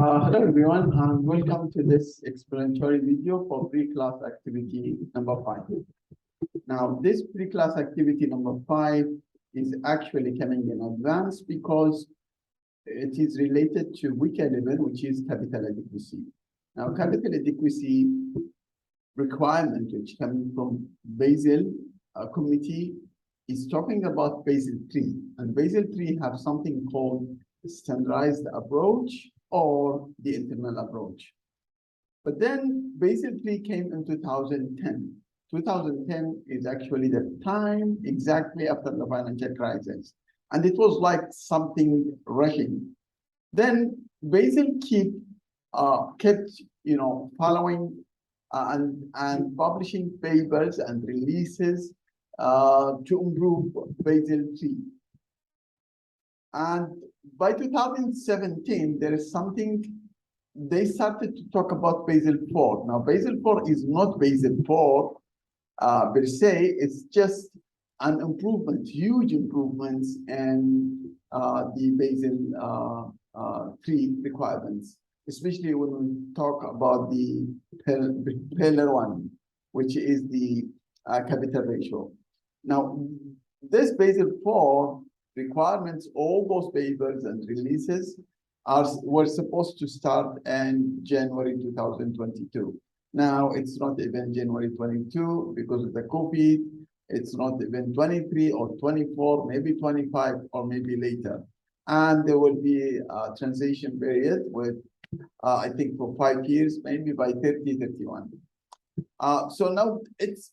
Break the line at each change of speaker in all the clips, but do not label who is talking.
Hello everyone, and welcome to this explanatory video for pre-class activity number 5. Now, this pre-class activity number 5 is actually coming in advance because it is related to week 11, which is capital adequacy. Now, capital adequacy requirement, which coming from Basel committee, is talking about Basel III, and Basel III have something called standardized approach or the internal approach. But then Basel III came in 2010. 2010 is actually the time exactly after the financial crisis. And it was like something rushing. Then Basel kept following and publishing papers and releases to improve Basel III. And by 2017, there is something, they started to talk about Basel IV. Now, Basel IV is not Basel IV per se, it's just an improvement, huge improvements in the Basel III requirements, especially when we talk about the pillar 1, which is the capital ratio. Now, this Basel IV requirements, all those papers and releases were supposed to start in January 2022. Now it's not even January 22 because of the COVID. It's not even 23 or 24, maybe 25 or maybe later. And there will be a transition period with, I think for 5 years, maybe by 30, 31. So now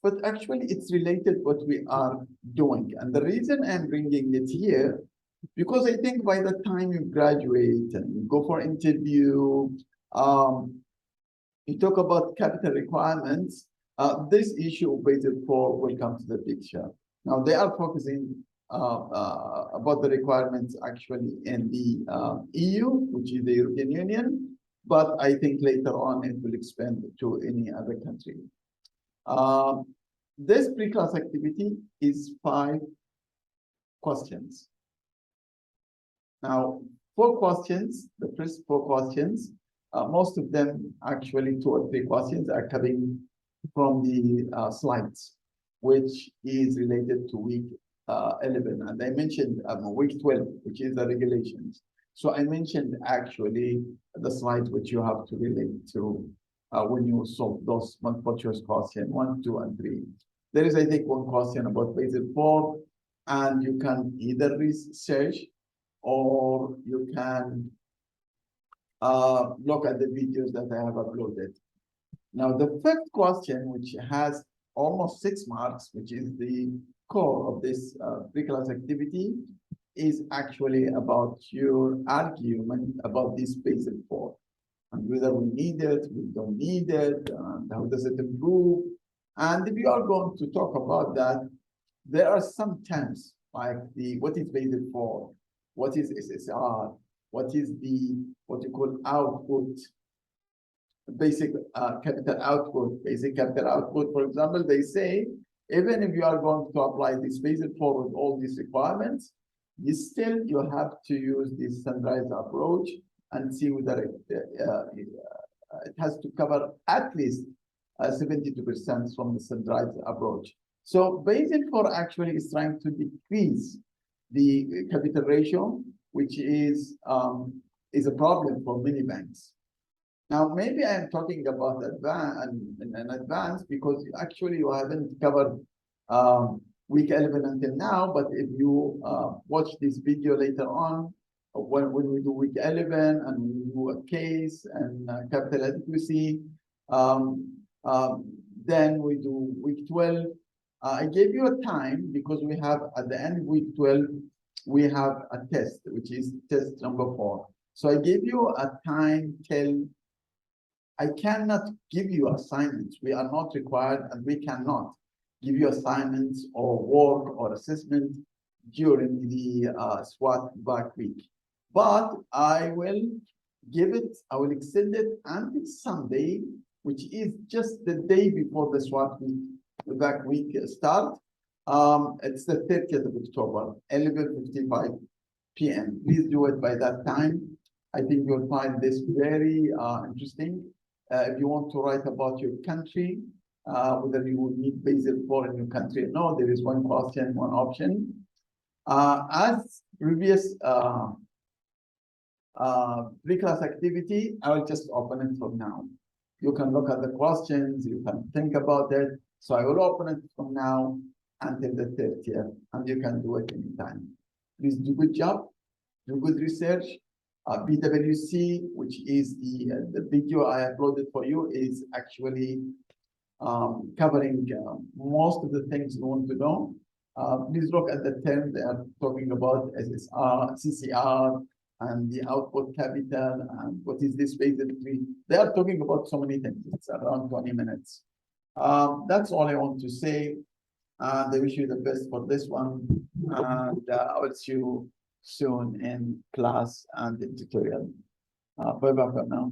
but actually it's related what we are doing. And the reason I'm bringing it here, because I think by the time you graduate and you go for interview, you talk about capital requirements, this issue of Basel IV will come to the picture. Now they are focusing about the requirements actually in the EU, which is the European Union, but I think later on it will expand to any other country. This pre-class activity is 5 questions. Now, 4 questions, the first 4 questions, most of them, actually 2 or 3 questions are coming from the slides, which is related to week 11. And I mentioned week 12, which is the regulations. So I mentioned actually the slides which you have to relate to when you solve those multiple choice question 1, 2, and 3. There is, I think, 1 question about Basel IV, and you can either research or you can look at the videos that I have uploaded. Now, the 5th question, which has almost 6 marks, which is the core of this pre-class activity, is actually about your argument about this Basel IV and whether we need it, we don't need it, and how does it improve. And if you are going to talk about that, there are some terms like what is Basel IV, what is SSR, what is what you call output, basic capital output, basic capital output. For example, they say, even if you are going to apply this Basel IV with all these requirements, you have to use this standardized approach and see whether it has to cover at least 72% from the standardized approach. So Basel IV actually is trying to decrease the capital ratio, which is a problem for many banks. Now, maybe I am talking about advance because actually you haven't covered week 11 until now, but if you watch this video later on, when we do week 11 and we do a case and capital adequacy, then we do week 12. I gave you a time because we have at the end of week 12, we have a test, which is test number 4. So I gave you a time till, I cannot give you assignments. We are not required and we cannot give you assignments or work or assessment during the SWOT back week. But I will extend it until Sunday, which is just the day before the SWOT week, the back week start. It's the 30th of October, 11:55 p.m. Please do it by that time. I think you'll find this very interesting. If you want to write about your country, whether you would need Basel 4 in your country or no, there is one question, one option. As previous pre-class activity, I will just open it from now. You can look at the questions, you can think about it. So I will open it from now until the 30th, and you can do it anytime. Please do good job, do good research. PwC, which is the video I uploaded for you, is actually covering most of the things you want to know. Please look at the term they are talking about SSR, CCR, and the output capital, and what is this basically. They are talking about so many things. It's around 20 minutes. That's all I want to say. I wish you the best for this one. And I will see you soon in class and in tutorial. Bye bye for now.